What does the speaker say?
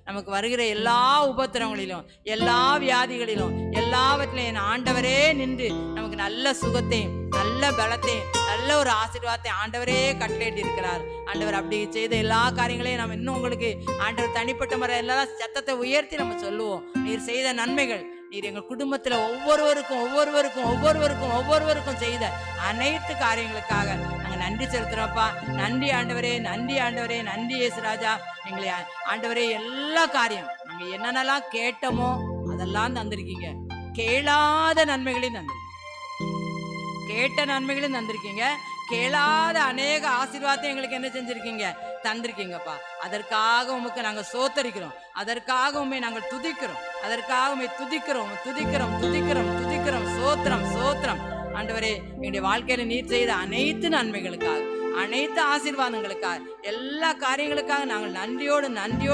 நமக்கு வருகிற எல்லா உபத்திரங்களிலும், எல்லா வியாதிகளிலும், எல்லாவற்றிலும் என் ஆண்டவரே நின்று நமக்கு நல்ல சுகத்தையும், நல்ல பலத்தையும், நல்ல ஒரு ஆசீர்வாதத்தை ஆண்டவரே கட்டளையிட்டு இருக்கிறார். ஆண்டவர் அப்படி செய்த எல்லா காரியங்களையும் நம்ம இன்னும் உங்களுக்கு ஆண்டவர் தனிப்பட்ட முறை எல்லாம் சத்தத்தை உயர்த்தி நம்ம சொல்லுவோம். நீர் செய்த நன்மைகள், நீர் எங்கள் குடும்பத்தில் ஒவ்வொருவருக்கும் செய்த அனைத்து காரியங்களுக்காக நாங்கள் நன்றி செலுத்துறோம்ப்பா. நன்றி ஆண்டவரே, நன்றி ஆண்டவரே, நன்றி இயேசுராஜா. எங்களை ஆண்டவரே எல்லா காரியம் நாங்கள் என்னென்னலாம் கேட்டோமோ அதெல்லாம் தந்திருக்கீங்க. கேளாத நன்மைகளையும் தந்திருக்கீங்க, கேட்ட நன்மைகளையும் தந்திருக்கீங்க, கேளாத அநேக ஆசீர்வாதத்தை எங்களுக்கு என்ன செஞ்சிருக்கீங்க, தந்திருக்கீங்கப்பா. அதற்காக உமக்கு நாங்கள் சோத்தரிக்கிறோம், அதற்காக உண்மை நாங்கள் துதிக்கிறோம், அதற்காக உண்மை துதிக்கிறோம் துதிக்கிறோம் துதிக்கிறோம் துதிக்கிறோம். சோத்திரம் சோத்திரம் ஆண்டவரே. எங்களுடைய வாழ்க்கையில நீர் செய்த அனைத்து நன்மைகளுக்காக, அனைத்து ஆசீர்வாதங்களுக்காக, எல்லா காரியங்களுக்காக நாங்கள் நன்றியோடு நன்றி